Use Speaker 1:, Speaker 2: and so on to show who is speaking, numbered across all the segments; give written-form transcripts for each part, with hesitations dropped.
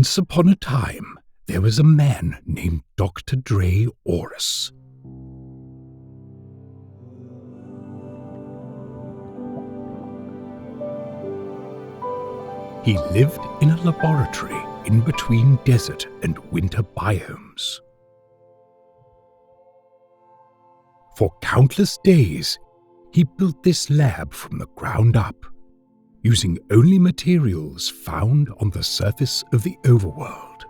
Speaker 1: Once upon a time, there was a man named Dr. Dre Orus. He lived in a laboratory in between desert and winter biomes. For countless days, he built this lab from the ground up, using only materials found on the surface of the overworld.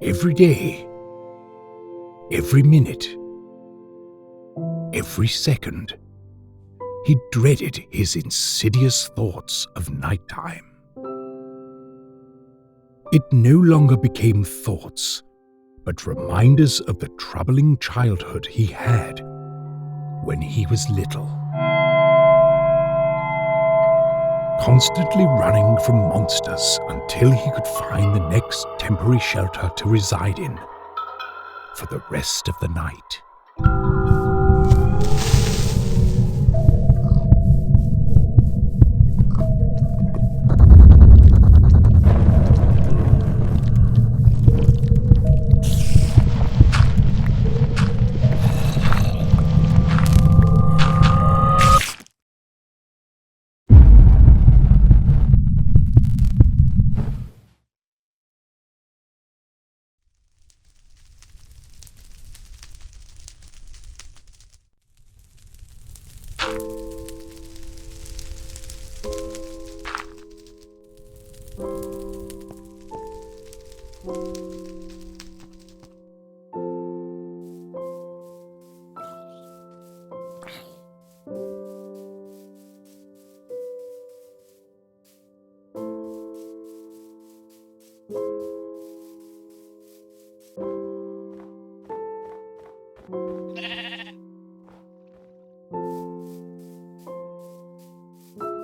Speaker 1: Every day, every minute, every second, he dreaded his insidious thoughts of nighttime. It no longer became thoughts, but reminders of the troubling childhood he had when he was little. Constantly running from monsters until he could find the next temporary shelter to reside in for the rest of the night.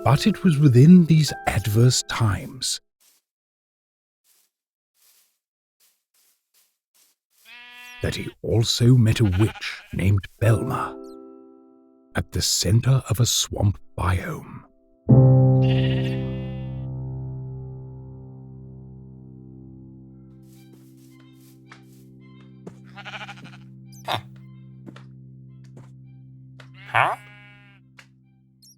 Speaker 1: But it was within these adverse times that he also met a witch named Belma at the center of a swamp biome.
Speaker 2: Huh?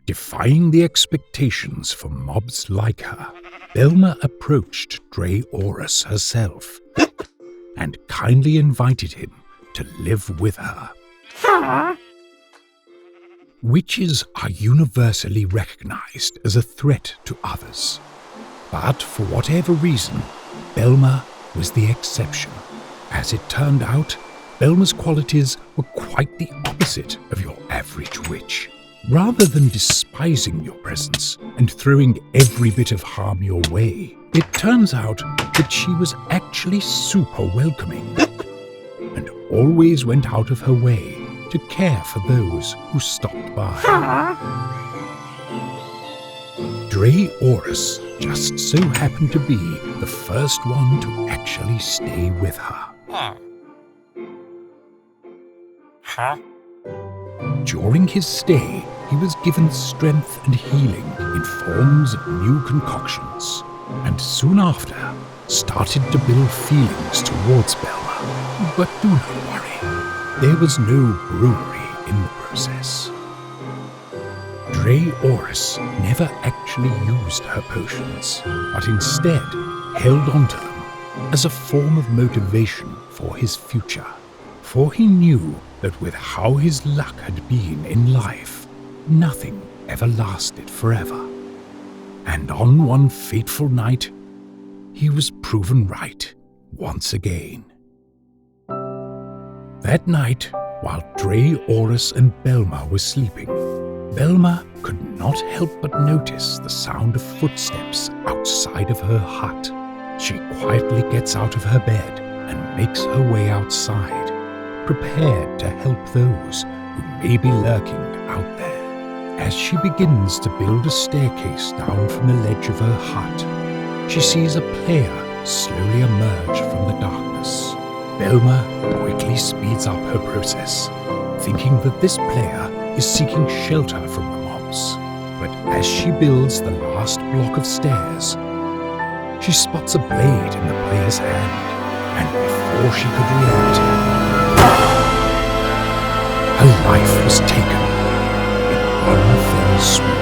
Speaker 1: Defying the expectations for mobs like her, Belma approached Dre Orus herself and kindly invited him to live with her.
Speaker 2: Huh?
Speaker 1: Witches are universally recognized as a threat to others. But for whatever reason, Belma was the exception. As it turned out, Belma's qualities were quite the opposite of your average witch. Rather than despising your presence and throwing every bit of harm your way, it turns out that she was actually super welcoming and always went out of her way to care for those who stopped by.
Speaker 2: Huh?
Speaker 1: Dre Orus just so happened to be the first one to actually stay with her.
Speaker 2: Huh?
Speaker 1: During his stay, he was given strength and healing in forms of new concoctions, and soon after started to build feelings towards Belma. But do not worry, there was no brewery in the process. Dre Orus never actually used her potions, but instead held onto them as a form of motivation for his future. For he knew that with how his luck had been in life, nothing ever lasted forever. And on one fateful night, he was proven right once again. That night, while Dre Orus and Belma were sleeping, Belma could not help but notice the sound of footsteps outside of her hut. She quietly gets out of her bed and makes her way outside, prepared to help those who may be lurking out there. As she begins to build a staircase down from the ledge of her hut, she sees a player slowly emerge from the darkness. Velma quickly speeds up her process, thinking that this player is seeking shelter from the mobs. But as she builds the last block of stairs, she spots a blade in the player's hand, and before she could react, her life was taken in one fell swoop.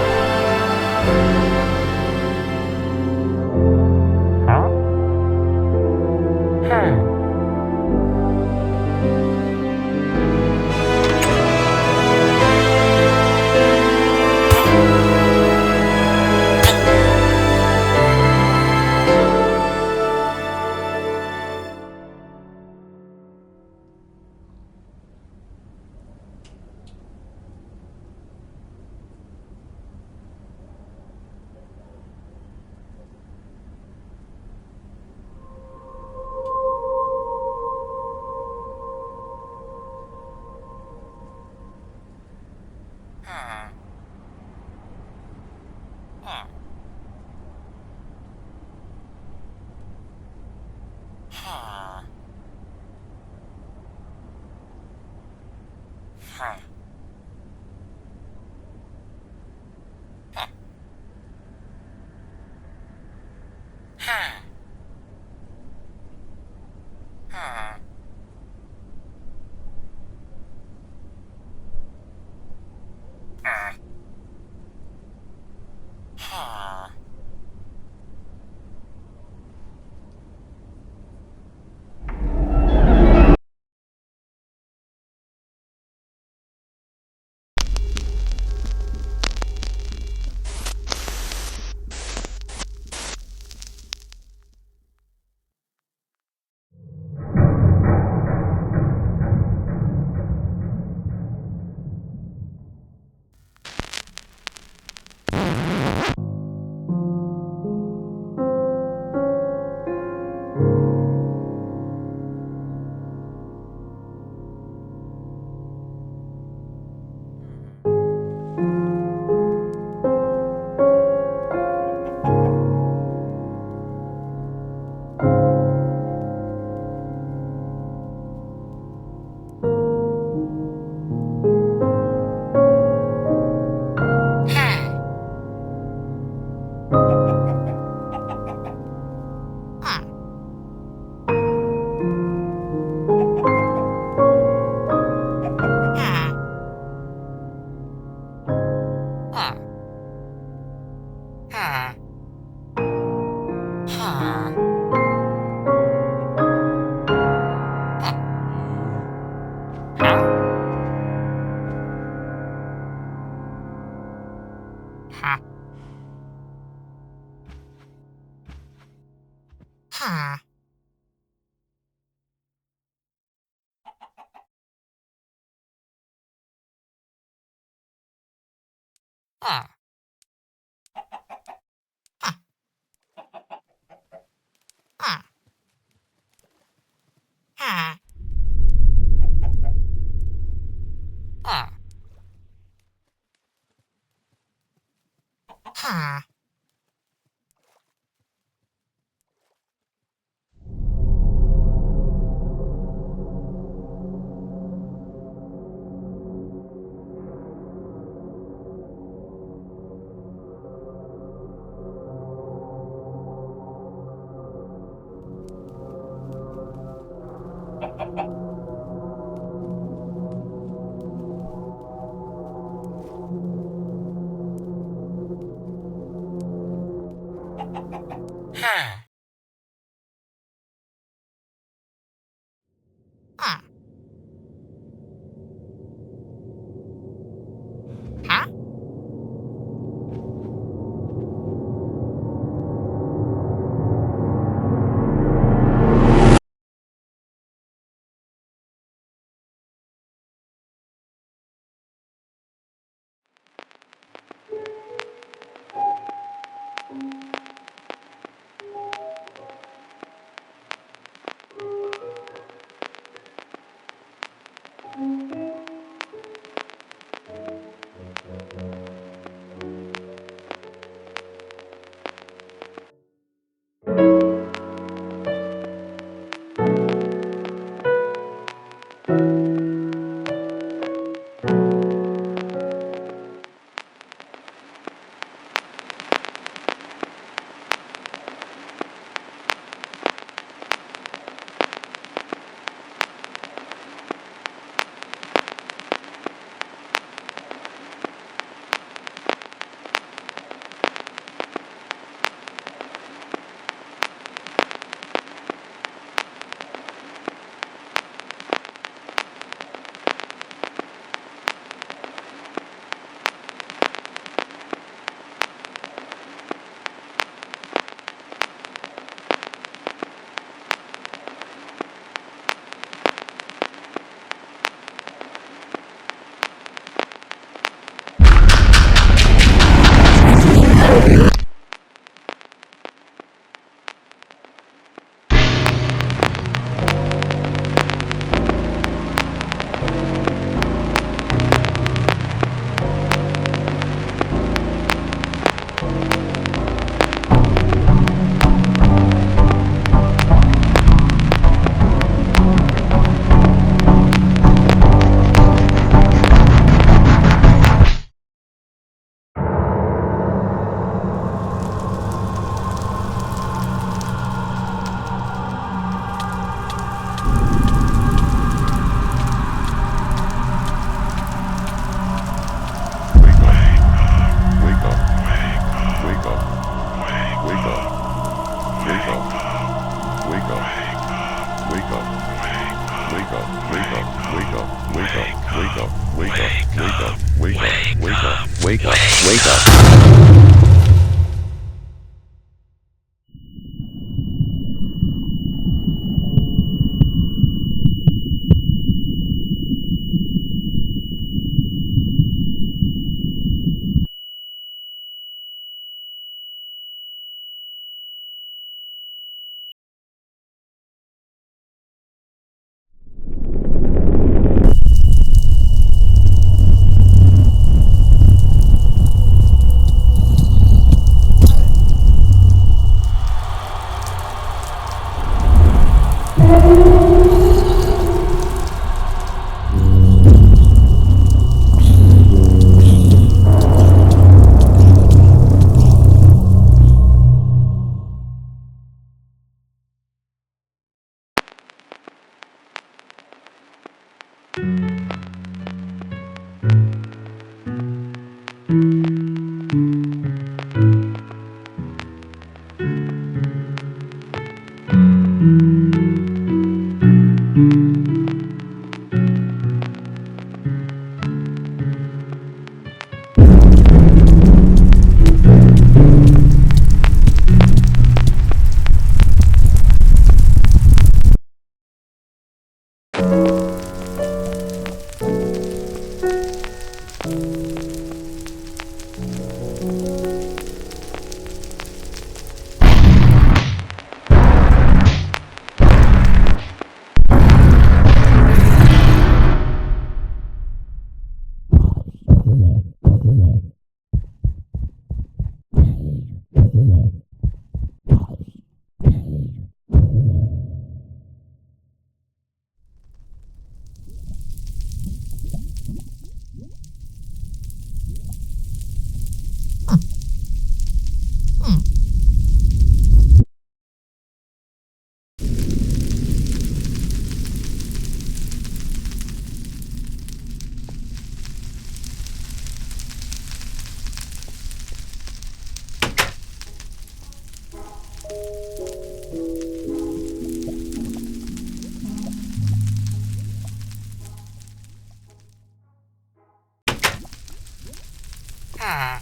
Speaker 2: Ah.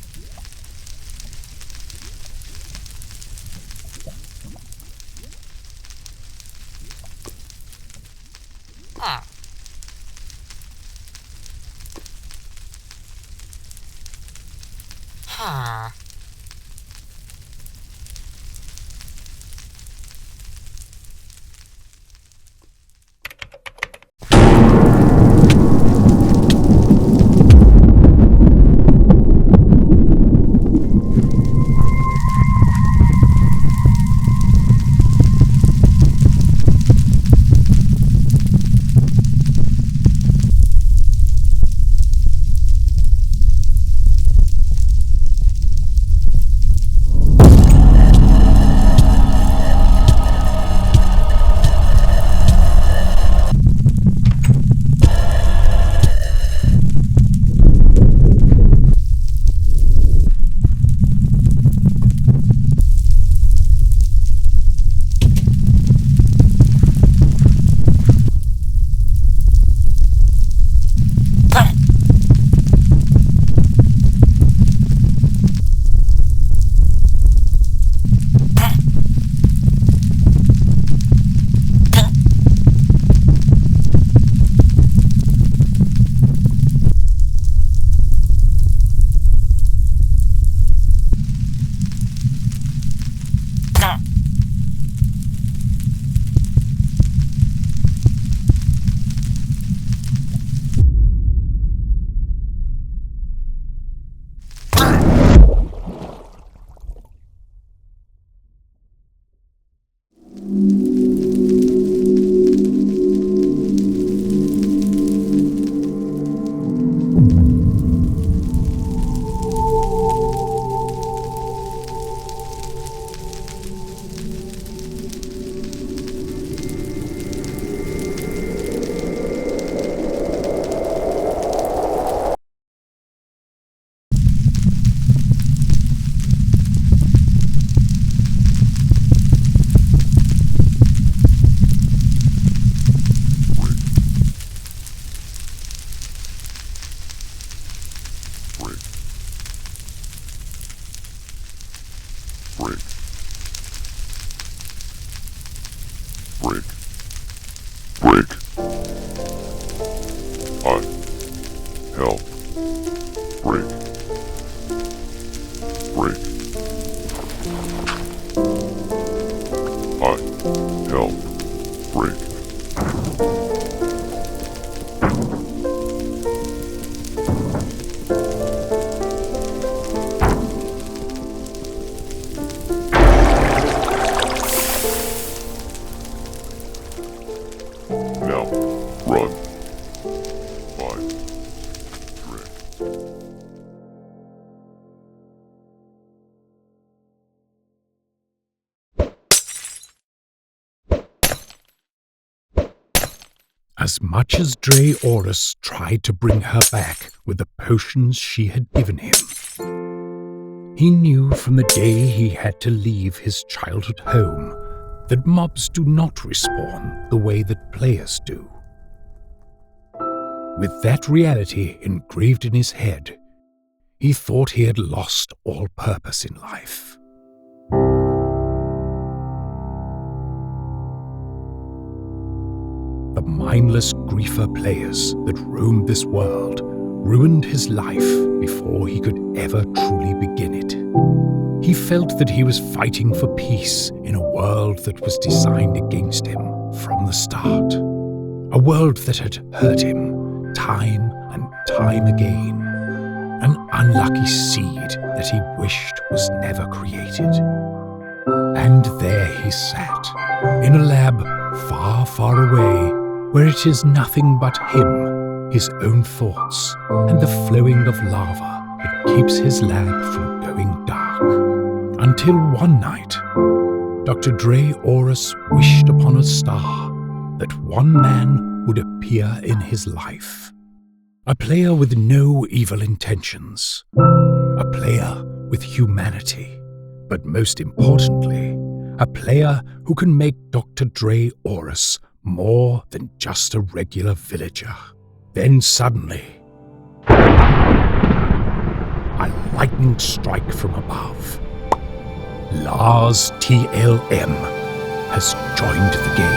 Speaker 2: Ah. Ah.
Speaker 1: As much as Draeorus tried to bring her back with the potions she had given him, he knew from the day he had to leave his childhood home that mobs do not respawn the way that players do. With that reality engraved in his head, he thought he had lost all purpose in life. The mindless griefer players that roamed this world ruined his life before he could ever truly begin it. He felt that he was fighting for peace in a world that was designed against him from the start. A world that had hurt him time and time again. An unlucky seed that he wished was never created. And there he sat, in a lab far, far away, where it is nothing but him, his own thoughts, and the flowing of lava that keeps his lab from going dark. Until one night, Dr. Draeorus wished upon a star that one man would appear in his life. A player with no evil intentions. A player with humanity. But most importantly, a player who can make Dr. Dre Aurus more than just a regular villager. Then suddenly, a lightning strike from above. Lars TLM has joined the game.